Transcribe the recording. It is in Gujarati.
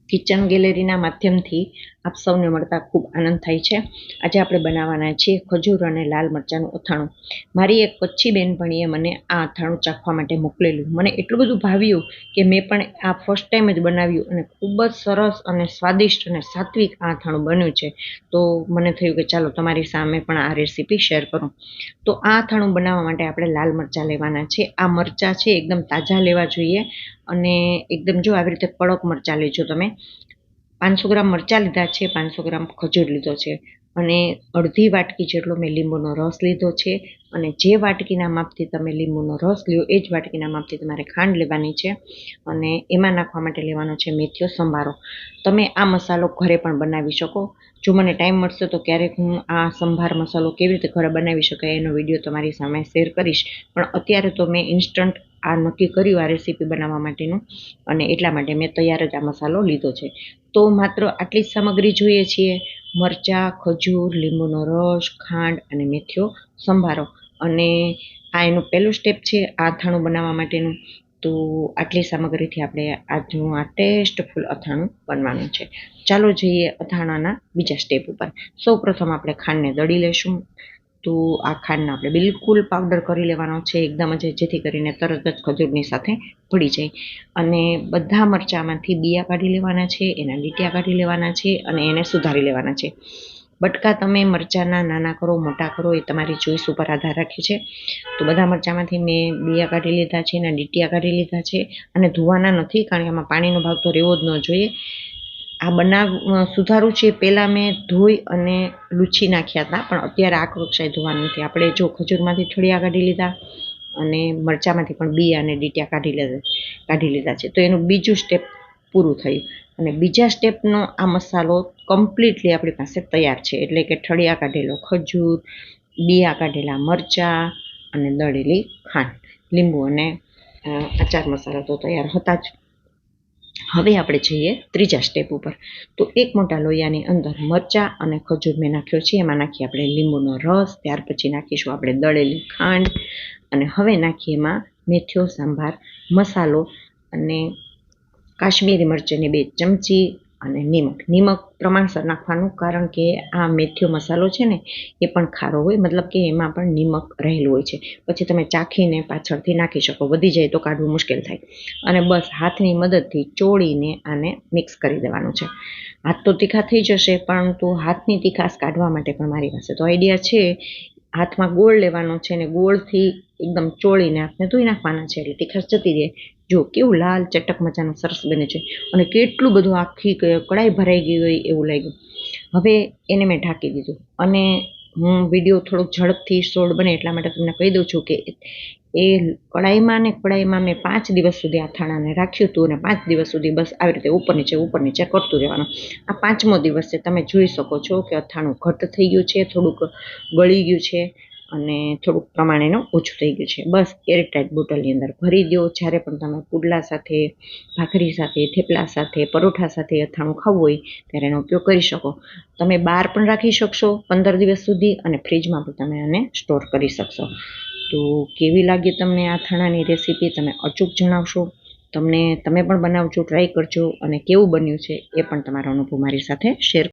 કિચન ગેલેરીના માધ્યમથી આપ સૌને મળતા ખૂબ આનંદ થાય છે. આજે આપણે બનાવવાના છીએ ખજૂર અને લાલ મરચાંનું અથાણું. મારી એક કચ્છી બેનપણીએ મને આ અથાણું ચાખવા માટે મોકલેલું. મને એટલું બધું ભાવ્યું કે મેં પણ આ ફર્સ્ટ ટાઈમ જ બનાવ્યું અને ખૂબ જ સરસ અને સ્વાદિષ્ટ અને સાત્વિક આ અથાણું બન્યું છે. તો મને થયું કે ચાલો તમારી સામે પણ આ રેસીપી શેર કરું. તો આ અથાણું બનાવવા માટે આપણે લાલ મરચાં લેવાના છે. આ મરચાં છે એકદમ તાજા લેવા જોઈએ અને એકદમ જો આવી રીતે કડક મરચાં લેજો તમે. 500 ગ્રામ મરચાં લીધા છે, 500 ગ્રામ ખજૂર લીધો છે અને અડધી વાટકી જેટલો મેં લીંબુનો રસ લીધો છે. અને જે વાટકીના માપથી તમે લીંબુનો રસ લ્યો એ જ વાટકીના માપથી તમારે ખાંડ લેવાની છે અને એમાં નાખવા માટે લેવાનો છે મેથીઓ સંભારો. તમે આ મસાલો ઘરે પણ બનાવી શકો. જો મને ટાઈમ મળશે તો ક્યારેક હું આ સંભાર મસાલો કેવી રીતે ઘરે બનાવી શકાય એનો વિડીયો તમારી સામે શેર કરીશ. પણ અત્યારે તો મેં ઇન્સ્ટન્ટ આ નક્કી કર્યું આ રેસીપી બનાવવા માટેનું અને એટલા માટે મેં તૈયાર જ આ મસાલો લીધો છે. તો માત્ર આટલી જ સામગ્રી જોઈએ છીએ: મરચાં, ખજૂર, લીંબુનો રસ, ખાંડ અને મેથીઓ સંભારો. અને આ એનું પહેલું સ્ટેપ છે આ અથાણું બનાવવા માટેનું. તો આટલી સામગ્રીથી આપણે આજનું આ ટેસ્ટફુલ અથાણું બનવાનું છે. ચાલો જઈએ અથાણાના બીજા સ્ટેપ ઉપર. સૌ પ્રથમ આપણે ખાંડને દળી લેશું. તો આ ખાંડને આપણે બિલકુલ પાવડર કરી લેવાનો છે એકદમ જ, જેથી કરીને તરત જ ખજૂરની સાથે ભળી જાય. અને બધા મરચાંમાંથી બિયા કાઢી લેવાના છે, એના લીટિયા કાઢી લેવાના છે અને એને સુધારી લેવાના છે. બટકા તમે મરચાંના નાના કરો મોટા કરો એ તમારી ચોઈસ ઉપર આધાર રાખે છે. તો બધા મરચાંમાંથી મેં બિયા કાઢી લીધા છે, એના લીટિયા કાઢી લીધા છે અને ધોવાના નથી, કારણ કે આમાં પાણીનો ભાગ તો રહેવો જ ન જોઈએ. આ સુધારું છે પહેલાં મેં ધોઈ અને લૂછી નાખ્યા હતા, પણ અત્યારે આ કક્ષાએ ધોવાનું નથી. આપણે જો ખજૂરમાંથી ઠળિયા કાઢી લીધા અને મરચાંમાંથી પણ બી અને ડીટિયા કાઢી લીધા છે. તો એનું બીજું સ્ટેપ પૂરું થયું અને બીજા સ્ટેપનો આ મસાલો કમ્પ્લીટલી આપણી પાસે તૈયાર છે. એટલે કે ઠળિયા કાઢેલો ખજૂર, બિયા કાઢેલા મરચાં અને દળેલી ખાંડ, લીંબુ અને આચાર મસાલા તો તૈયાર હતા જ. હવે આપણે જઈએ ત્રીજા સ્ટેપ ઉપર. તો એક મોટા લોયાની અંદર મરચાં અને ખજૂર મેં નાખ્યો છે, એમાં નાખીએ આપણે લીંબુનો રસ, ત્યાર પછી નાખીશું આપણે દળેલી ખાંડ અને હવે નાખીએ એમાં મેથીઓ સંભાર મસાલો અને કાશ્મીરી મરચીની 2 ચમચી અને નિમક પ્રમાણસર નાખવાનું, કારણ કે આ મેથીઓ મસાલો છે ને એ પણ ખારો હોય, મતલબ કે એમાં પણ નિમક રહેલું હોય છે. પછી તમે ચાખીને પાછળથી નાખી શકો, વધી જાય તો કાઢવું મુશ્કેલ થાય. અને બસ હાથની મદદથી ચોળીને આને મિક્સ કરી દેવાનું છે. હાથ તો તીખા થઈ જશે, પરંતુ હાથની તીખાશ કાઢવા માટે પણ મારી પાસે તો આઈડિયા છે. હાથમાં ગોળ લેવાનો છે અને ગોળથી એકદમ ચોળીને હાથને ધોઈ નાખવાના છે, એટલે તીખાશ જતી રહે. જો કેવું લાલ ચટક મજાનું સરસ બને છે અને કેટલું બધું આખી કડાઈ ભરાઈ ગઈ હોય એવું લાગ્યું. હવે એને મેં ઢાંકી દીધું અને હું વિડીયો થોડોક ઝડપથી શોર્ટ બને એટલા માટે તમને કહી દઉં છું કે એ કડાઈમાં મેં 5 દિવસ સુધી આ અથાણાને રાખ્યું હતું અને 5 દિવસ સુધી બસ આવી રીતે ઉપર નીચે કરતું રહેવાનું. આ 5મો દિવસ છે. તમે જોઈ શકો છો કે અથાણું ઘટ્ટ થઈ ગયું છે, થોડુંક ગળી ગયું છે અને થોડુંક પ્રમાણ એનું ઓછું થઈ ગયું છે. બસ એરટાઈટ બોટલની અંદર ભરી દો. જ્યારે પણ તમે પુડલા સાથે, ભાખરી સાથે, થેપલા સાથે, પરોઠા સાથે અથાણું ખાવું હોય ત્યારે એનો ઉપયોગ કરી શકો. તમે બહાર પણ રાખી શકશો 15 દિવસ સુધી અને ફ્રીજમાં પણ તમે આને સ્ટોર કરી શકશો. તો કેવી લાગી તમને આ અથાણાની રેસીપી તમે અચૂક જણાવશો. તમે પણ બનાવજો, ટ્રાય કરજો અને કેવું બન્યું છે એ પણ તમારો અનુભવ મારી સાથે શેર